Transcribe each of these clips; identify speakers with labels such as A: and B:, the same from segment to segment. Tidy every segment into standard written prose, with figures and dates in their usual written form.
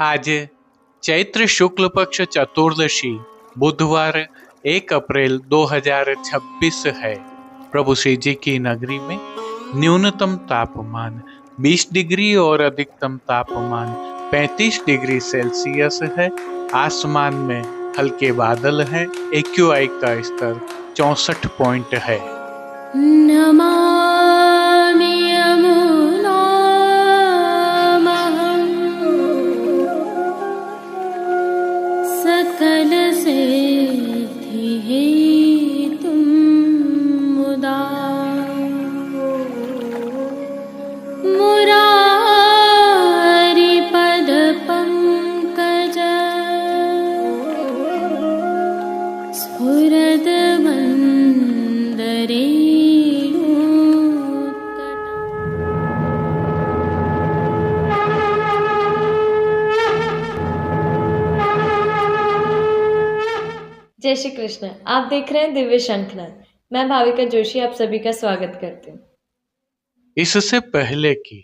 A: आज चैत्र शुक्ल पक्ष चतुर्दशी बुधवार 1 अप्रैल 2026 है। प्रभु श्री जी की नगरी में न्यूनतम तापमान 20 डिग्री और अधिकतम तापमान 35 डिग्री सेल्सियस है। आसमान में हल्के बादल हैं। AQI का स्तर 64 पॉइंट है।
B: जय श्री कृष्ण। आप देख रहे हैं दिव्य शंखनाद। मैं भाविका जोशी आप सभी का स्वागत करती हूँ।
A: इससे पहले कि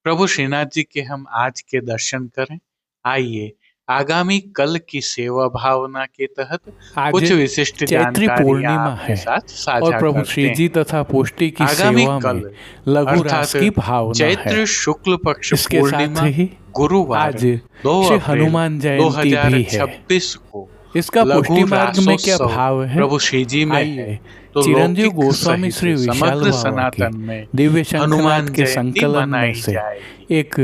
A: प्रभु श्रीनाथ जी के हम आज के दर्शन करें, आइए आगामी कल की सेवा भावना के तहत कुछ विशिष्ट जानकारियां आपके साथ साझा
C: और प्रभु श्री जी तथा पुष्टि की सेवा में लघु रास की भावना है।
A: चैत्र शुक्ल पक्ष
C: इसके साथ ही
A: गुरुवार
C: आज श्री हनुमान जयंती भी है।
A: 2026 को
C: इसका पुष्टि मार्ग में क्या भाव है,
A: प्रभु श्री जी में है। तो
C: चिरंजीव गोस्वामी श्री विशाल सनातन में दिव्य शंखनाद के संकलन में से एक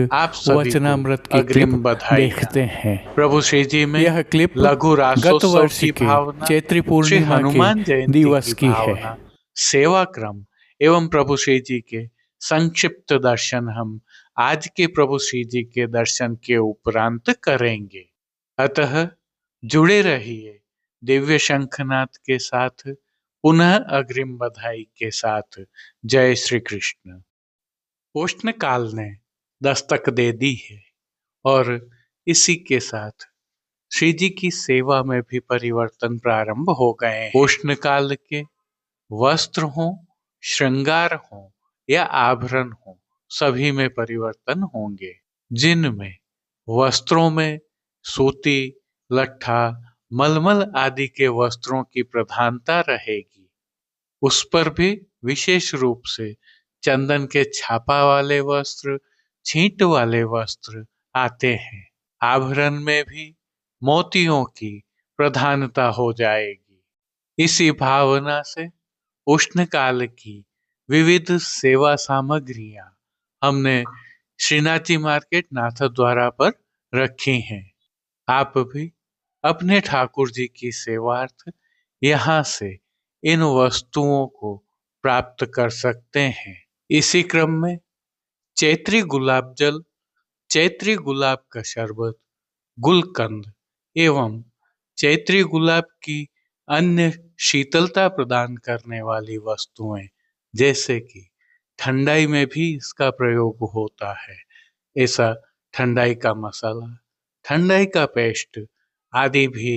C: वचनामृत की क्लिप देखते हैं।
A: प्रभु श्री जी में
C: यह क्लिप
A: लघु
C: गत वर्ष के चैत्री पूर्णिमा के दिवस की है।
A: सेवा क्रम एवं प्रभु श्री जी के संक्षिप्त दर्शन हम आज के प्रभु श्री जी के दर्शन के उपरांत करेंगे। अतः जुड़े रहिए दिव्य शंखनाद के साथ। पुनः अग्रिम बधाई के साथ जय श्री कृष्ण। उष्ण काल ने दस्तक दे दी है और इसी के साथ श्री जी की सेवा में भी परिवर्तन प्रारंभ हो गए हैं। उष्ण काल के वस्त्र हो, श्रृंगार हो या आभरण हो, सभी में परिवर्तन होंगे। जिनमें वस्त्रों में सूती, लट्ठा, मलमल आदि के वस्त्रों की प्रधानता रहेगी, उस पर भी विशेष रूप से चंदन के छापा वाले वस्त्र, छींट वाले वस्त्र आते हैं। आभरण में भी मोतियों की प्रधानता हो जाएगी। इसी भावना से उष्ण काल की विविध सेवा सामग्रियां हमने श्रीनाथ जी मार्केट नाथद्वारा पर रखी हैं। आप भी अपने ठाकुर जी की सेवार्थ यहाँ से इन वस्तुओं को प्राप्त कर सकते हैं। इसी क्रम में चैत्री गुलाब जल, चैत्री गुलाब का शरबत, गुलकंद एवं चैत्री गुलाब की अन्य शीतलता प्रदान करने वाली वस्तुएं, जैसे कि ठंडाई में भी इसका प्रयोग होता है, ऐसा ठंडाई का मसाला, ठंडाई का पेस्ट आदि भी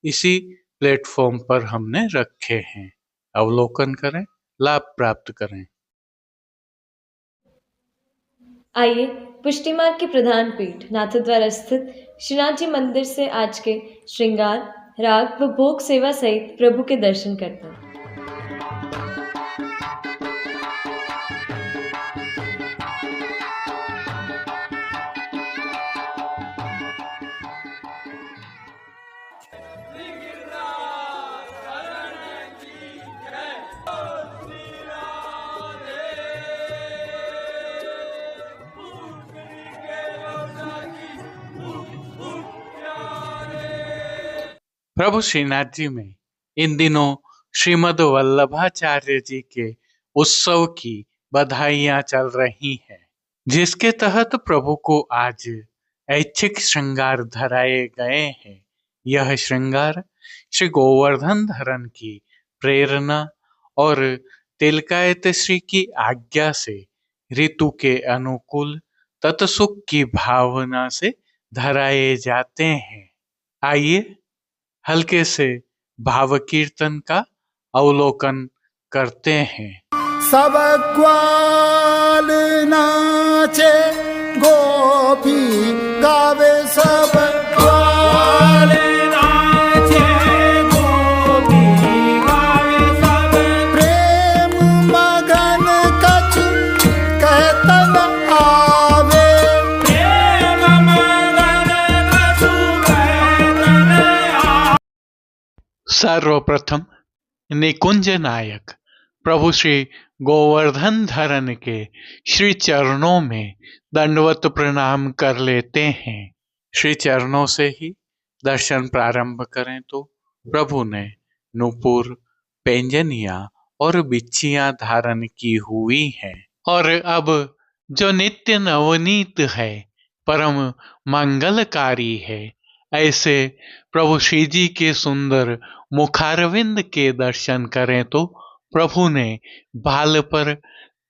A: इसी प्लेटफॉर्म पर हमने रखे हैं। अवलोकन करें, लाभ प्राप्त करें।
B: आइए पुष्टि मार्ग की प्रधान पीठ नाथद्वारा स्थित श्रीनाथ जी मंदिर से आज के श्रृंगार, राग व भोग सेवा सहित प्रभु के दर्शन करते हैं।
A: प्रभु श्रीनाथ जी में इन दिनों श्रीमद् वल्लभाचार्य जी के उत्सव की बधाइयां चल रही हैं, जिसके तहत प्रभु को आज ऐच्छिक श्रृंगार धराए गए हैं। यह श्रृंगार श्री गोवर्धन धरन की प्रेरणा और तिलकायत श्री की आज्ञा से ऋतु के अनुकूल तत्सुख की भावना से धराए जाते हैं। आइए हल्के से भाव कीर्तन का अवलोकन करते हैं।
D: सब ग्वाल नाचे गोपी गावे सब ग्वाल नाचे गोपी गावे सब प्रेम मगन कछु कहता न आवे प्रेम मगन कछु कहता न आवे।
A: सर्वप्रथम निकुंज नायक प्रभु श्री गोवर्धन धरन के श्री चरणों में दंडवत प्रणाम कर लेते हैं। श्री चरणों से ही दर्शन प्रारंभ करें तो प्रभु ने नूपुर, पैंजनिया और बिच्छियां धारण की हुई हैं और अब जो नित्य नवनीत है, परम मंगलकारी है, ऐसे प्रभु श्री जी के सुंदर मुखारविंद के दर्शन करें तो प्रभु ने बाल पर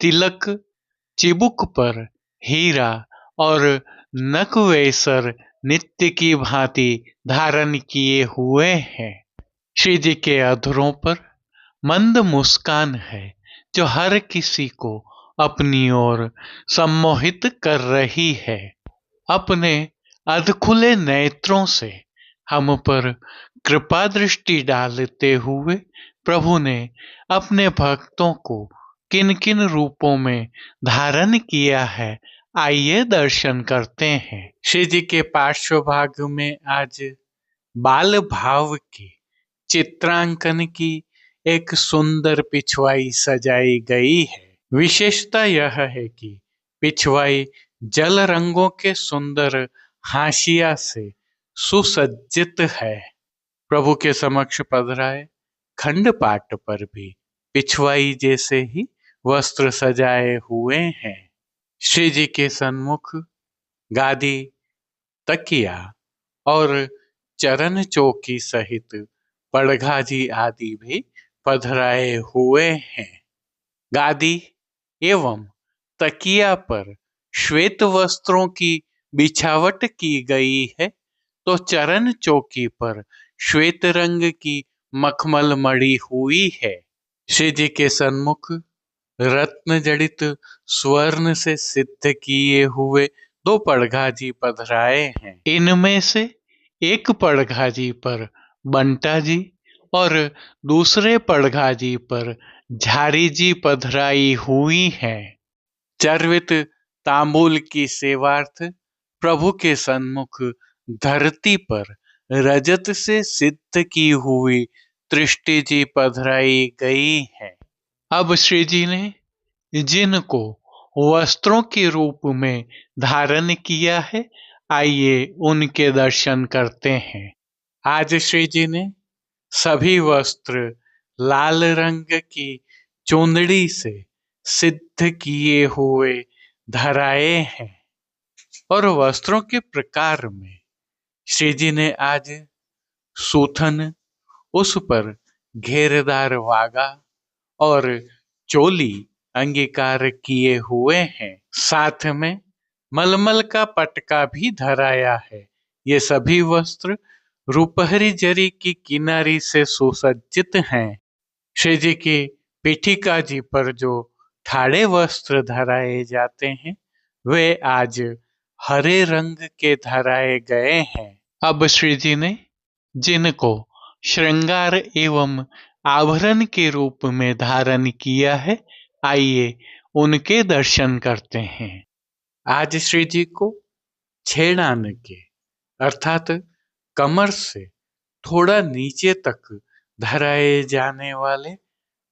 A: तिलक, चिबुक पर हीरा और नकवेसर नित्य की भांति धारण किए हुए हैं। श्री जी के अधरों पर मंद मुस्कान है जो हर किसी को अपनी ओर सम्मोहित कर रही है। अपने अधखुले नेत्रों से हम पर कृपा दृष्टि डालते हुए प्रभु ने अपने भक्तों को किन किन रूपों में धारण किया है, आइए दर्शन करते हैं। श्री जी के पार्श्व भाग में आज बाल भाव के चित्रांकन की एक सुंदर पिछवाई सजाई गई है। विशेषता यह है कि पिछवाई जल रंगों के सुंदर हाशिया से सुसज्जित है। प्रभु के समक्ष पधराए खंडपाट पर भी पिछवाई जैसे ही वस्त्र सजाए हुए हैं। श्री जी के सन्मुख गादी, तकिया और चरण चौकी सहित पड़घाजी आदि भी पधराए हुए हैं। गादी एवं तकिया पर श्वेत वस्त्रों की बिछावट की गई है, तो चरण चौकी पर श्वेत रंग की मखमल मड़ी हुई है। श्री जी के सन्मुख रत्न जड़ित स्वर्ण से सिद्ध किए हुए 2 पड़घाजी पधराए हैं। इनमें से एक पड़घाजी पर बंटा जी और दूसरे पड़घाजी पर झारी जी पधराई हुई हैं। चर्वित तांबूल की सेवार्थ प्रभु के सन्मुख धरती पर रजत से सिद्ध की हुई दृष्टि जी पधराई गई है। अब श्री जी ने जिनको वस्त्रों के रूप में धारण किया है, आइए उनके दर्शन करते हैं। आज श्री जी ने सभी वस्त्र लाल रंग की चुंदड़ी से सिद्ध किए हुए धराए हैं और वस्त्रों के प्रकार में श्री जी ने आज सूथन, उस पर घेरदार वागा और चोली अंगीकार किए हुए हैं। साथ में मलमल का पटका भी धराया है। ये सभी वस्त्र रुपहरी जरी की किनारी से सुसज्जित हैं। श्री जी की पीठिका जी पर जो ठाड़े वस्त्र धराए जाते हैं, वे आज हरे रंग के धराए गए हैं। अब श्री जी ने जिनको श्रृंगार एवं आभरण के रूप में धारण किया है, आइए उनके दर्शन करते हैं। आज श्री जी को छेड़ान के अर्थात कमर से थोड़ा नीचे तक धराए जाने वाले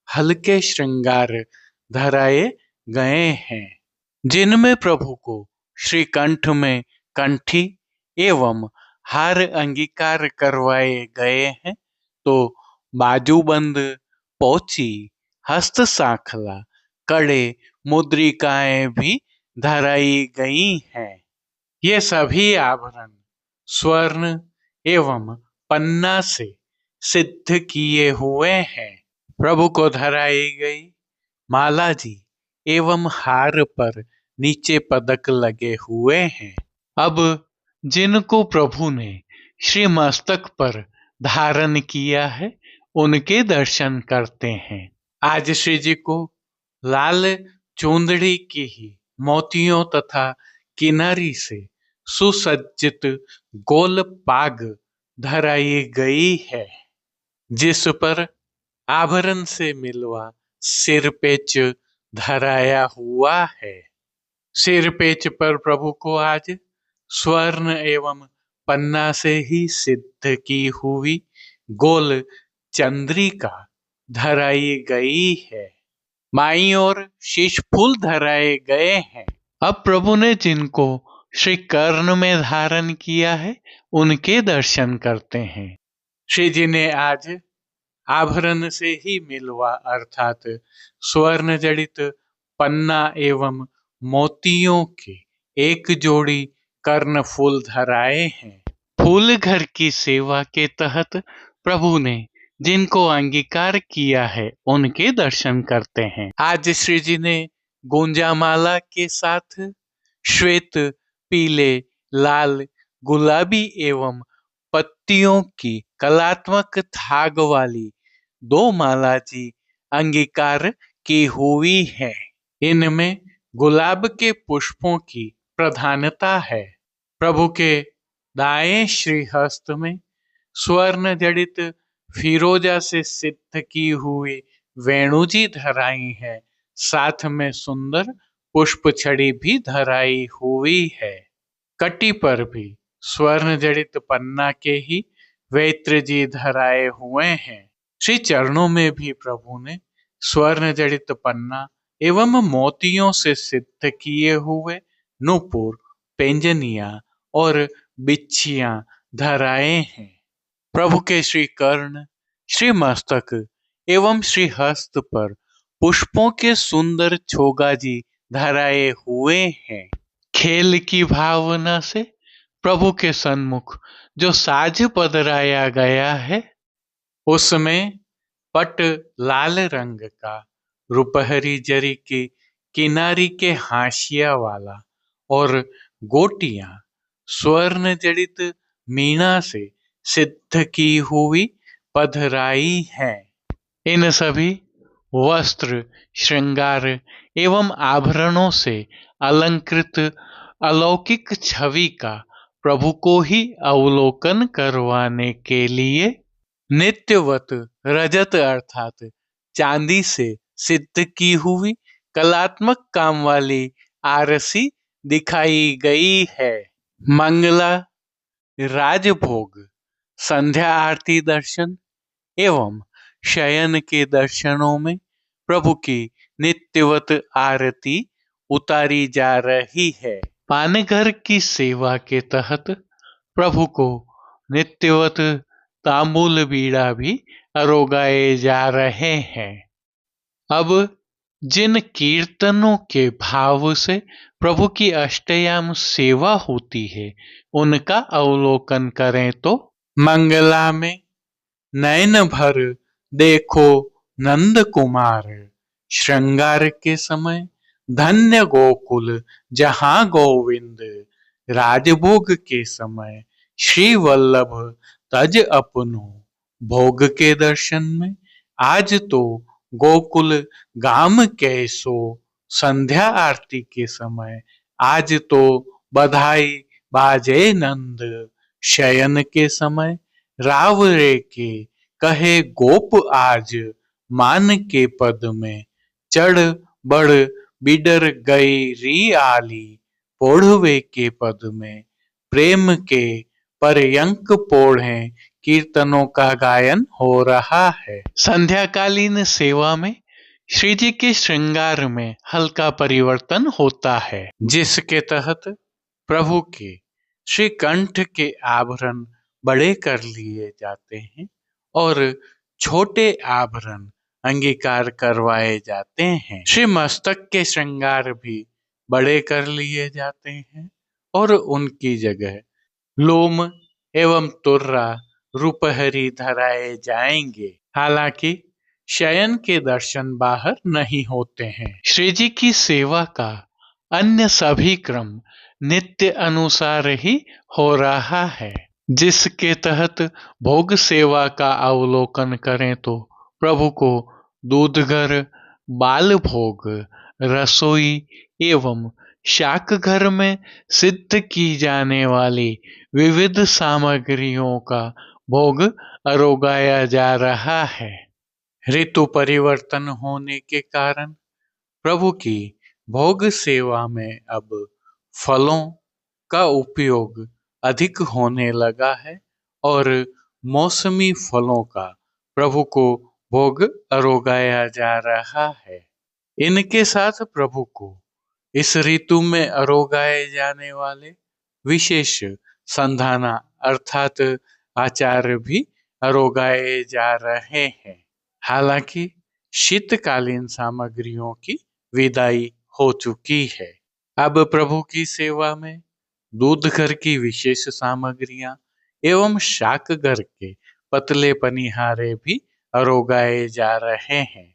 A: हल्के श्रृंगार धराए गए हैं, जिनमें प्रभु को श्री कंठ में कंठी एवं हार अंगीकार करवाए गए हैं, तो बाजूबंद, पोची, हस्त सांखला, कड़े, मुद्रिकाएं भी धराई गई हैं। ये सभी आभरण स्वर्ण एवं पन्ना से सिद्ध किए हुए हैं। प्रभु को धराई गई माला जी एवं हार पर नीचे पदक लगे हुए हैं। अब जिनको प्रभु ने श्री मस्तक पर धारण किया है, उनके दर्शन करते हैं। आज श्री जी को लाल चूंदड़ी की ही मोतियों तथा किनारी से सुसज्जित गोल पाग धराई गई है, जिस पर आभरण से मिलवा सिरपेच धराया हुआ है। सिरपेच पर प्रभु को आज स्वर्ण एवं पन्ना से ही सिद्ध की हुई गोल चंद्रिका धराई गई है। माई और शीश फूल धराए गए हैं। अब प्रभु ने जिनको श्री कर्ण में धारण किया है उनके दर्शन करते हैं। श्री जी ने आज आभरण से ही मिलवा अर्थात स्वर्ण जड़ित पन्ना एवं मोतियों के एक जोड़ी कर्ण फूल धराए हैं। फूल घर की सेवा के तहत प्रभु ने जिनको अंगीकार किया है उनके दर्शन करते हैं। आज श्री जी ने गुंजामाला के साथ श्वेत, पीले, लाल, गुलाबी एवं पत्तियों की कलात्मक थाग वाली 2 माला जी अंगीकार की हुई है। इनमें गुलाब के पुष्पों की प्रधानता है। प्रभु के दाएं श्रीहस्त में स्वर्ण जड़ित फिरोजा से सिद्ध की हुई वेणुजी धराई है। साथ में सुंदर पुष्प छड़ी भी धराई हुई है। कटी पर भी स्वर्ण जड़ित पन्ना के ही वेत्र जी धराए हुए हैं। श्री चरणों में भी प्रभु ने स्वर्ण जड़ित पन्ना एवं मोतियों से सिद्ध किए हुए नूपुर, पेंजनिया और बिच्छियां धराए हैं। प्रभु के श्री कर्ण, श्री मस्तक एवं श्री हस्त पर पुष्पों के सुंदर छोगाजी धराए हुए हैं। खेल की भावना से प्रभु के सन्मुख जो साज पधराया गया है उसमें पट लाल रंग का, रुपहरी जरी की किनारी के हाशिया वाला और गोटियां स्वर्ण जड़ित मीना से सिद्ध की हुई पधराई है। इन सभी वस्त्र, श्रृंगार एवं आभरणों से अलंकृत अलौकिक छवि का प्रभु को ही अवलोकन करवाने के लिए नित्यवत रजत अर्थात चांदी से सिद्ध की हुई कलात्मक काम वाली आरसी दिखाई गई है। मंगला, राजभोग, संध्या आरती दर्शन एवं शयन के दर्शनों में प्रभु की नित्यवत आरती उतारी जा रही है। पानघर की सेवा के तहत प्रभु को नित्यवत तांबूल बीड़ा भी अरोगाए जा रहे हैं। अब जिन कीर्तनों के भाव से प्रभु की अष्टयाम सेवा होती है उनका अवलोकन करें तो मंगला में नयन भर देखो नंद कुमार, श्रृंगार के समय धन्य गोकुल जहां गोविंद, राजभोग के समय श्री वल्लभ तज अपनो, भोग के दर्शन में आज तो गोकुल गाम कैसो, संध्या आरती के समय आज तो बधाई बाजे नंद, शयन के समय राव रे के कहे गोप आज, मान के पद में चढ़ बढ़ बिडर गई री आली, पोढ़वे के पद में प्रेम के पर्यंक पोढ़े कीर्तनों का गायन हो रहा है। संध्याकालीन सेवा में श्री जी के श्रृंगार में हल्का परिवर्तन होता है, जिसके तहत प्रभु के श्री कंठ के आभरण बड़े कर लिए जाते हैं और छोटे आभरण अंगीकार करवाए जाते हैं। श्री मस्तक के श्रृंगार भी बड़े कर लिए जाते हैं और उनकी जगह लोम एवं तुर्रा, रुपहरी धराए जाएंगे। हालांकि शयन के दर्शन बाहर नहीं होते हैं। श्री जी की सेवा का अन्य सभी क्रम नित्य अनुसार ही हो रहा है, जिसके तहत भोग सेवा का अवलोकन करें तो प्रभु को दूधघर, बाल भोग, रसोई एवं शाक घर में सिद्ध की जाने वाली विविध सामग्रियों का भोग अरोगाया जा रहा है। ऋतु परिवर्तन होने के कारण प्रभु की भोग सेवा में अब फलों का उपयोग अधिक होने लगा है और मौसमी फलों का प्रभु को भोग अरोगाया जा रहा है। इनके साथ प्रभु को इस ऋतु में अरोगाए जाने वाले विशेष संधाना अर्थात आचार भी अरोगाए जा रहे हैं। हालांकि शीतकालीन सामग्रियों की विदाई हो चुकी है। अब प्रभु की सेवा में दूध घर की विशेष सामग्रियां एवं शाक घर के पतले पनिहारे भी अरोगाए जा रहे हैं।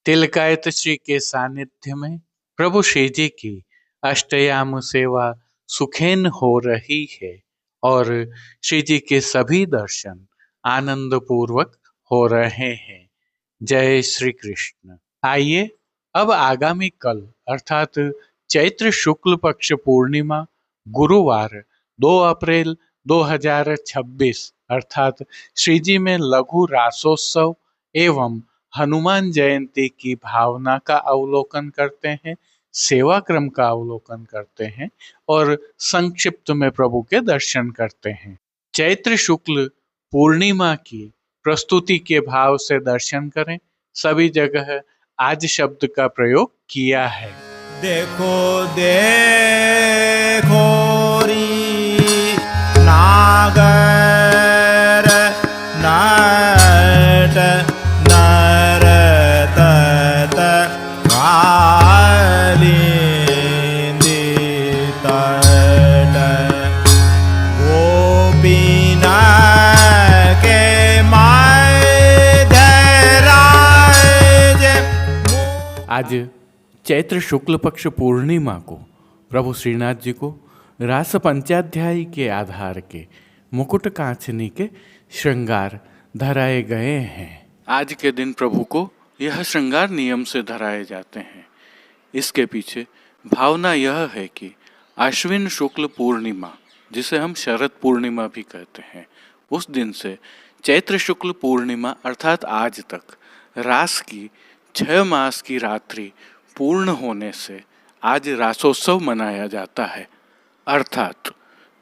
A: तिलकायत श्री के सानिध्य में प्रभु श्री जी की अष्टयाम सेवा सुखेन हो रही है और श्री जी के सभी दर्शन आनंद पूर्वक हो रहे हैं। जय श्री कृष्ण। आइए अब आगामी कल अर्थात चैत्र शुक्ल पक्ष पूर्णिमा गुरुवार 2 अप्रैल 2026 अर्थात श्री जी में लघु रासोत्सव एवं हनुमान जयंती की भावना का अवलोकन करते हैं, सेवा क्रम का अवलोकन करते हैं और संक्षिप्त में प्रभु के दर्शन करते हैं। चैत्र शुक्ल पूर्णिमा की प्रस्तुति के भाव से दर्शन करें। सभी जगह आज शब्द का प्रयोग किया है।
D: देखो देखो री नागर नट नरत गोपीना के
C: आज चैत्र शुक्ल पक्ष पूर्णिमा को प्रभु श्रीनाथ जी को रास पंचाध्यायी के आधार के मुकुट कांचनी के श्रृंगार धराए गए हैं। आज के दिन प्रभु को यह श्रृंगार नियम से धराए जाते हैं। इसके पीछे भावना यह है कि आश्विन शुक्ल पूर्णिमा, जिसे हम शरद पूर्णिमा भी कहते हैं, उस दिन से चैत्र शुक्ल पूर्णिमा अर्थात आज तक रास की 6 मास की रात्रि पूर्ण होने से आज रासोत्सव मनाया जाता है। अर्थात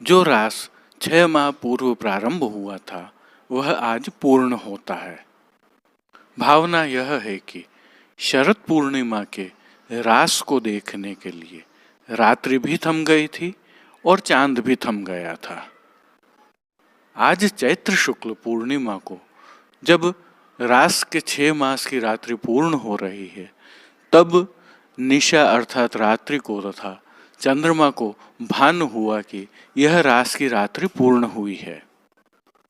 C: जो रास 6 माह पूर्व प्रारंभ हुआ था वह आज पूर्ण होता है। भावना यह है कि शरद पूर्णिमा के रास को देखने के लिए रात्रि भी थम गई थी और चांद भी थम गया था। आज चैत्र शुक्ल पूर्णिमा को जब रास के 6 मास की रात्रि पूर्ण हो रही है, तब निशा अर्थात रात्रि को तथा चंद्रमा को भान हुआ कि यह रास की रात्रि पूर्ण हुई है।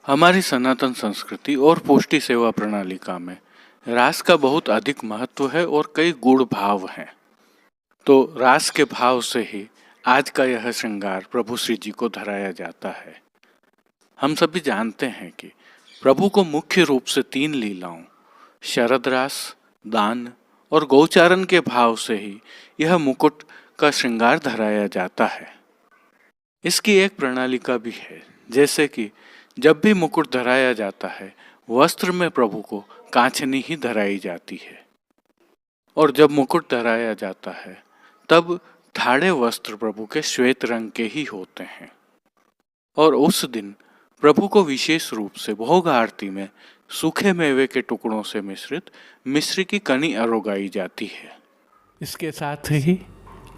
C: हमारी सनातन संस्कृति और पुष्टि सेवा प्रणालिका में रास का बहुत अधिक महत्व है और कई गुण भाव हैं। तो रास के भाव से ही आज का यह श्रृंगार प्रभु श्री जी को धराया जाता है। हम सभी जानते हैं कि प्रभु को मुख्य रूप से 3 लीलाओं शरद रास, दान और गौचारण के भाव से ही यह मुकुट का श्रृंगार धराया जाता है। इसकी एक प्रणालिका भी है, जैसे कि जब भी मुकुट धराया जाता है वस्त्र में प्रभु को कांचनी ही धराई जाती है, और जब मुकुट धराया जाता है तब ठाड़े वस्त्र प्रभु के श्वेत रंग के ही होते हैं। और उस दिन प्रभु को विशेष रूप से भोग आरती में सूखे मेवे के टुकड़ों से मिश्रित मिश्री की कनी अरोगाई जाती है। इसके साथ ही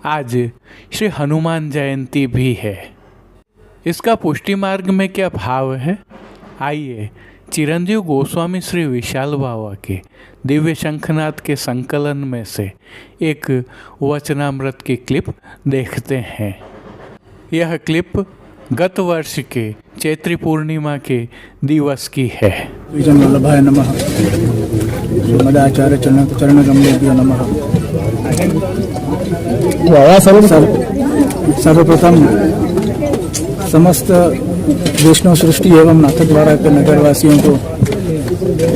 C: आज श्री हनुमान जयंती भी है। इसका पुष्टि मार्ग में क्या भाव है, आइए चिरंजीव गोस्वामी श्री विशाल बाबा के दिव्य शंखनाद के संकलन में से एक वचनामृत की क्लिप देखते हैं। यह क्लिप गत वर्ष के चैत्री पूर्णिमा के दिवस की है।
E: वल्लभाय नमः, मदाचार्य चरण कमलेभ्यो नमः। सर्वप्रथम समस्त वैष्णव सृष्टि एवं नाथद्वारा के नगरवासियों को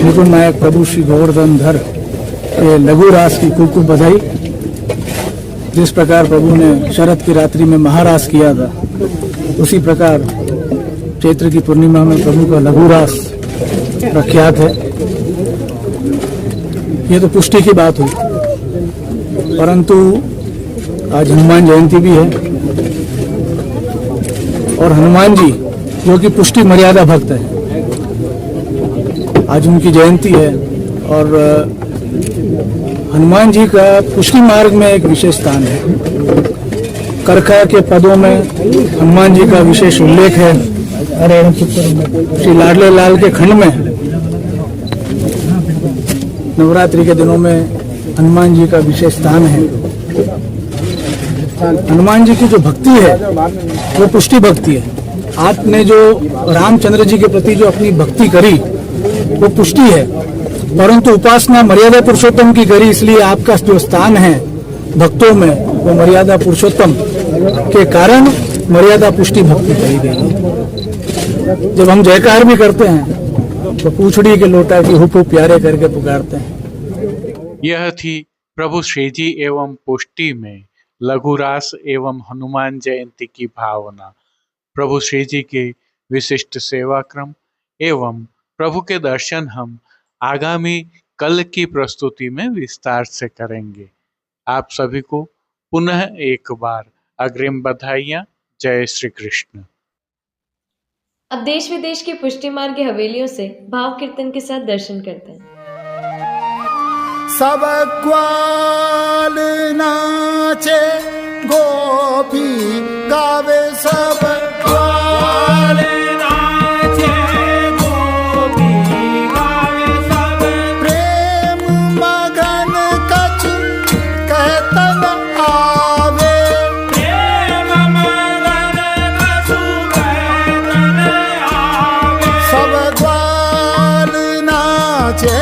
E: मुकुट नायक प्रभु श्री गोवर्धन धर के लघु रास की खूब खूब बधाई। जिस प्रकार प्रभु ने शरद की रात्रि में महारास किया था, उसी प्रकार चैत्र की पूर्णिमा में प्रभु का लघु रास प्रख्यात है। ये तो पुष्टि की बात हुई, परंतु आज हनुमान जयंती भी है और हनुमान जी जो कि पुष्टि मर्यादा भक्त है, आज उनकी जयंती है और हनुमान जी का पुष्टि मार्ग में एक विशेष स्थान है। करखा के पदों में हनुमान जी का विशेष उल्लेख है। श्री लाडले लाल के खंड में नवरात्रि के दिनों में हनुमान जी का विशेष स्थान है। हनुमान जी की जो भक्ति है वो पुष्टि भक्ति है। आपने जो रामचंद्र जी के प्रति जो अपनी भक्ति करी वो पुष्टि है, परंतु उपासना मर्यादा पुरुषोत्तम की करी, इसलिए आपका जो स्थान है भक्तों में वो मर्यादा पुरुषोत्तम के कारण मर्यादा पुष्टि भक्ति कही गई है। जब हम जयकार भी करते हैं तो पूछड़ी के लोटा की हुप हुप प्यारे करके पुकारते हैं।
A: यह थी प्रभु श्री जी एवं पुष्टि में लघुरास एवं हनुमान जयंती की भावना, प्रभु श्री जी के विशिष्ट सेवा क्रम एवं प्रभु के दर्शन हम आगामी कल की प्रस्तुति में विस्तार से करेंगे। आप सभी को पुनः एक बार अग्रिम बधाइयाँ। जय श्री कृष्ण।
B: अब देश विदेश की पुष्टि मार्ग की हवेलियों से भाव कीर्तन के साथ दर्शन करते हैं।
F: सब ग्वाल नाचे गोपी गावे, सब ग्वाल नाचे गोपी गावे, सब प्रेम मगन कछ कहतन आवे, प्रेम मगन कछु कहतन आवे, सब ग्वाल नाचे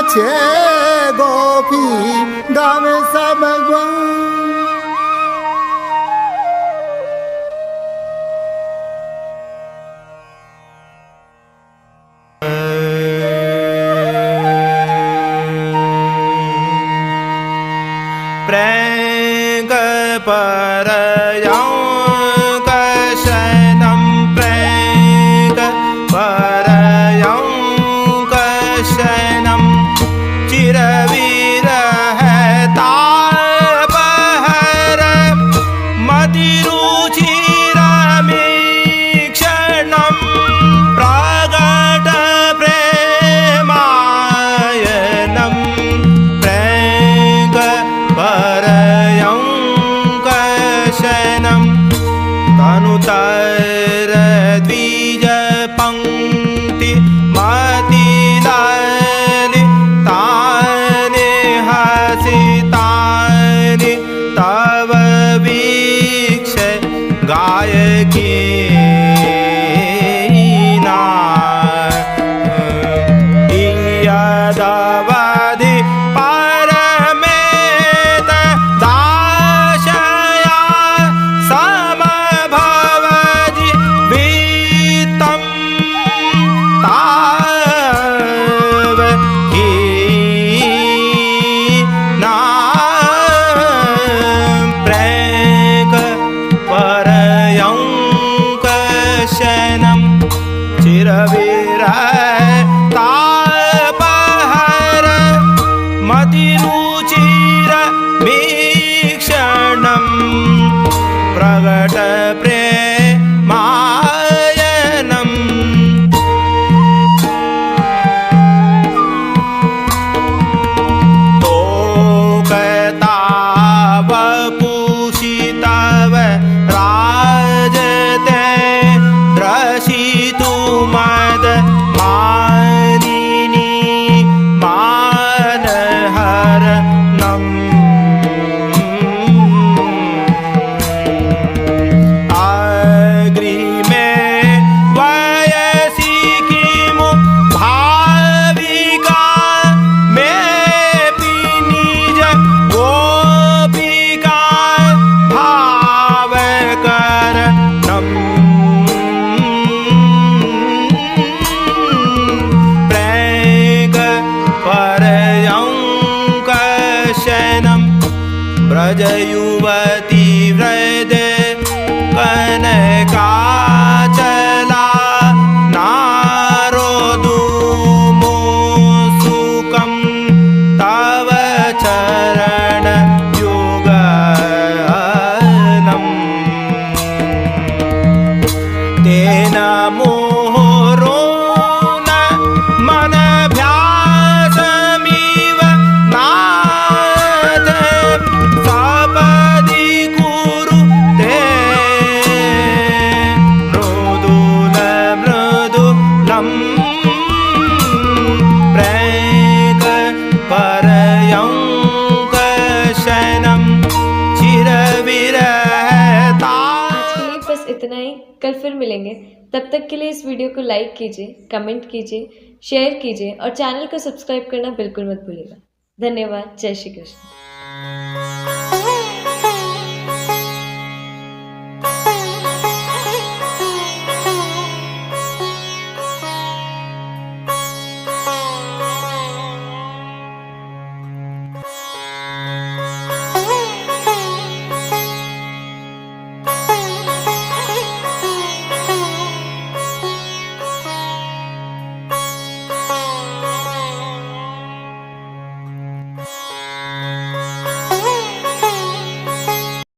F: नाचे गोपी गावे सब ग्वाल।
D: प्रेंग परयं कशनं प्रेंग परयं कशनं चिरविरह तापहर मतिरुचिरमीक्षणं प्रगट प्रेमायणं प्रेंग परयं कशनं तनुतर द्विज पंक्ति मतिलानि तानि हसितानि तव वीक्ष गायकी यदवधि परमेत दाशया समभवति वित्तं ताव हीना प्रेंग परयं कशनं चिरविरह तापहर मतिरुचिरमीक्षणं प्रगट प्रेमायणम् तोकतावपुषि तव राजते द्रशितु मद मानिनी मानहरणम् अग्रिमे वयसि किमु भाविका मेऽपि निज गोपिका भावकरणम् प्रेंग परयं कशनं ब्रजयुवती हृदय कनकाचला नारोदुमोसुकं तव चरणयुगलम् तेन मोहरो न मनभ्यासमिव नाथ सपदि कुरु ते मृदुल मृदुलं प्रेंग परयं कशनं चिरविरहता।
B: आज के लिए बस इतना ही। कल फिर मिलेंगे। तब तक के लिए इस वीडियो को लाइक कीजिए, कमेंट कीजिए, शेयर कीजिए और चैनल को सब्सक्राइब करना बिल्कुल मत भूलिएगा। धन्यवाद। जय श्री कृष्ण।